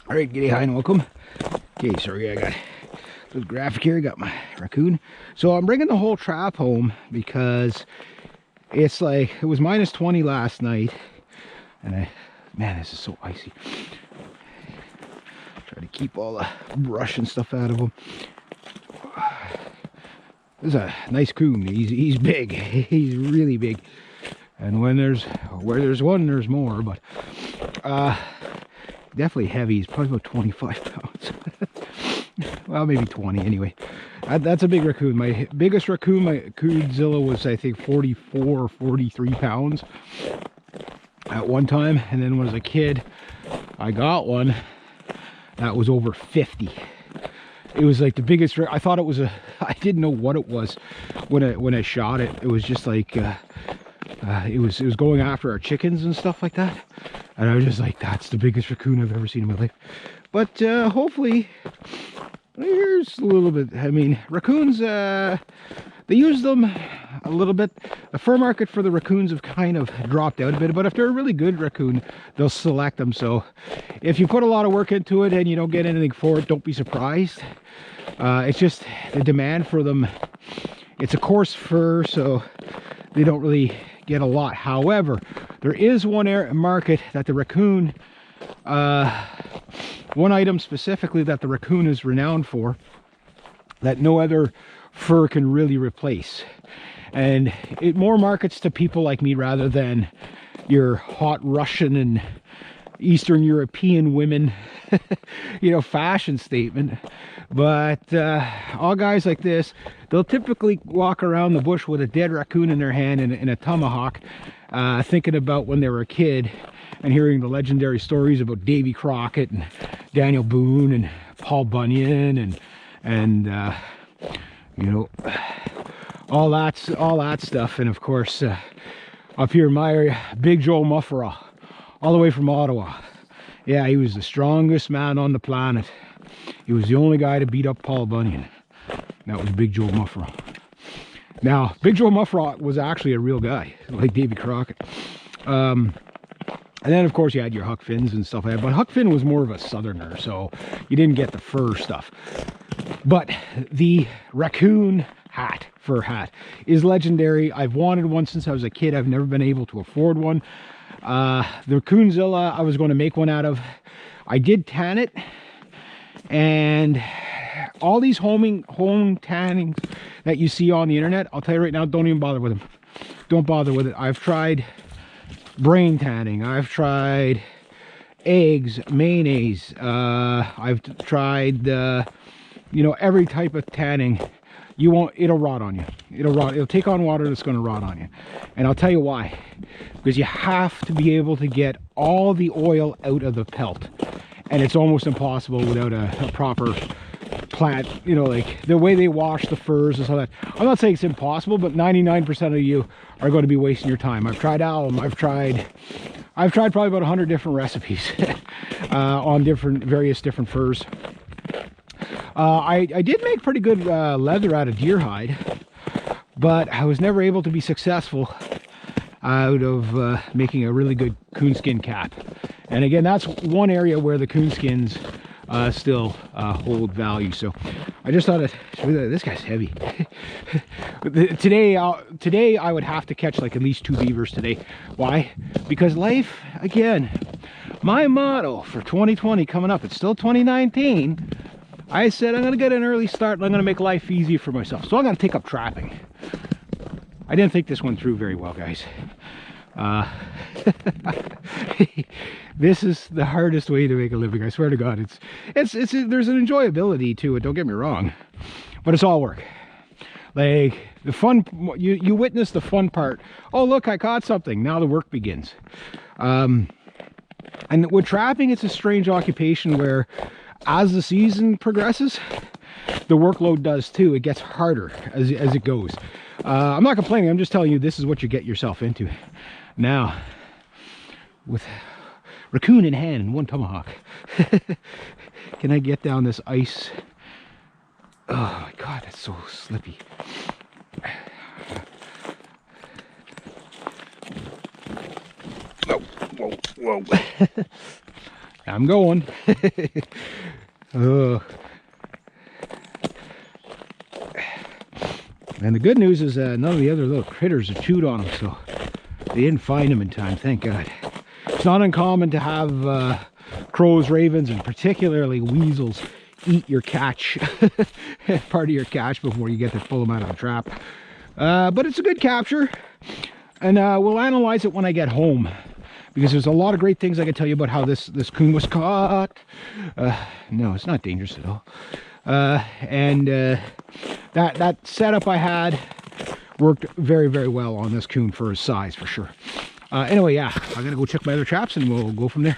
All right, g'day, hi, and welcome. Okay, sorry, I got this graphic here. I got my raccoon. So I'm bringing the whole trap home because it's like, it was minus 20 last night. And man, this is so icy. Try to keep all the brush and stuff out of them. This is a nice coon. He's big. He's really big. And where there's one, there's more. But definitely heavy. He's probably about 25 pounds. Well, maybe 20 anyway. That's a big raccoon. My biggest raccoon, my Coonzilla, was I think 44 or 43 pounds at one time. And then when I was a kid, I got one that was over 50. It was like the biggest. I thought it was I didn't know what it was when I shot it. It was just like it was going after our chickens and stuff like that. And I was just like, that's the biggest raccoon I've ever seen in my life. But hopefully, here's a little bit. I mean, raccoons, they use them a little bit. The fur market for the raccoons have kind of dropped out a bit. But if they're a really good raccoon, they'll select them. So if you put a lot of work into it and you don't get anything for it, don't be surprised. It's just the demand for them. It's a coarse fur, so they don't really get a lot. However, there is one market that the raccoon, one item specifically that the raccoon is renowned for, that no other fur can really replace. And it more markets to people like me rather than your hot Russian and Eastern European women, you know, fashion statement. But all guys like this, they'll typically walk around the bush with a dead raccoon in their hand and a tomahawk, thinking about when they were a kid and hearing the legendary stories about Davy Crockett and Daniel Boone and Paul Bunyan and you know, all that stuff. And of course, up here in my area, Big Joe Mufferaw, all the way from Ottawa. Yeah, he was the strongest man on the planet. He was the only guy to beat up Paul Bunyan. That was Big Joe Mufferaw. Now, Big Joe Mufferaw was actually a real guy, like Davy Crockett. And then, of course, you had your Huck Finns and stuff like that. But Huck Finn was more of a southerner, so you didn't get the fur stuff. But the raccoon hat, fur hat, is legendary. I've wanted one since I was a kid. I've never been able to afford one. The Coonzilla, I was going to make one out of. I did tan it. And all these home tannings that you see on the internet, I'll tell you right now, don't even bother with them. Don't bother with it. I've tried brain tanning. I've tried eggs, mayonnaise. I've tried, you know, every type of tanning. You won't, it'll rot on you. It'll rot. It'll take on water that's going to rot on you. And I'll tell you why. Because you have to be able to get all the oil out of the pelt. And it's almost impossible without a proper plant, you know, like the way they wash the furs and stuff like that. I'm not saying it's impossible, but 99% of you are going to be wasting your time. I've tried alum. I've tried probably about 100 different recipes on various different furs. I did make pretty good leather out of deer hide, but I was never able to be successful out of making a really good coonskin cap. And again, that's one area where the coonskins still hold value. So I just thought, this guy's heavy. Today I would have to catch like at least 2 beavers today. Why? Because life, again, my motto for 2020 coming up, it's still 2019. I said I'm going to get an early start and I'm going to make life easy for myself. So I'm going to take up trapping. I didn't think this one through very well, guys. This is the hardest way to make a living. I swear to God, it's there's an enjoyability to it. Don't get me wrong, but it's all work. Like the fun, you witness the fun part. Oh, look, I caught something. Now the work begins. And with trapping, it's a strange occupation where, as the season progresses, the workload does too. It gets harder as it goes. I'm not complaining. I'm just telling you this is what you get yourself into. Now, with raccoon in hand and one tomahawk, can I get down this ice? Oh my God, it's so slippy. Whoa, whoa, whoa. I'm going. And the good news is none of the other little critters have chewed on them, so they didn't find them in time, thank God. It's not uncommon to have crows, ravens, and particularly weasels eat your catch, part of your catch, before you get to pull them out of the trap. But it's a good capture, and we'll analyze it when I get home, because there's a lot of great things I can tell you about how this coon was caught. No, it's not dangerous at all. That setup I had worked very, very well on this coon for his size, for sure. Anyway, yeah, I'm gonna go check my other traps and we'll go from there.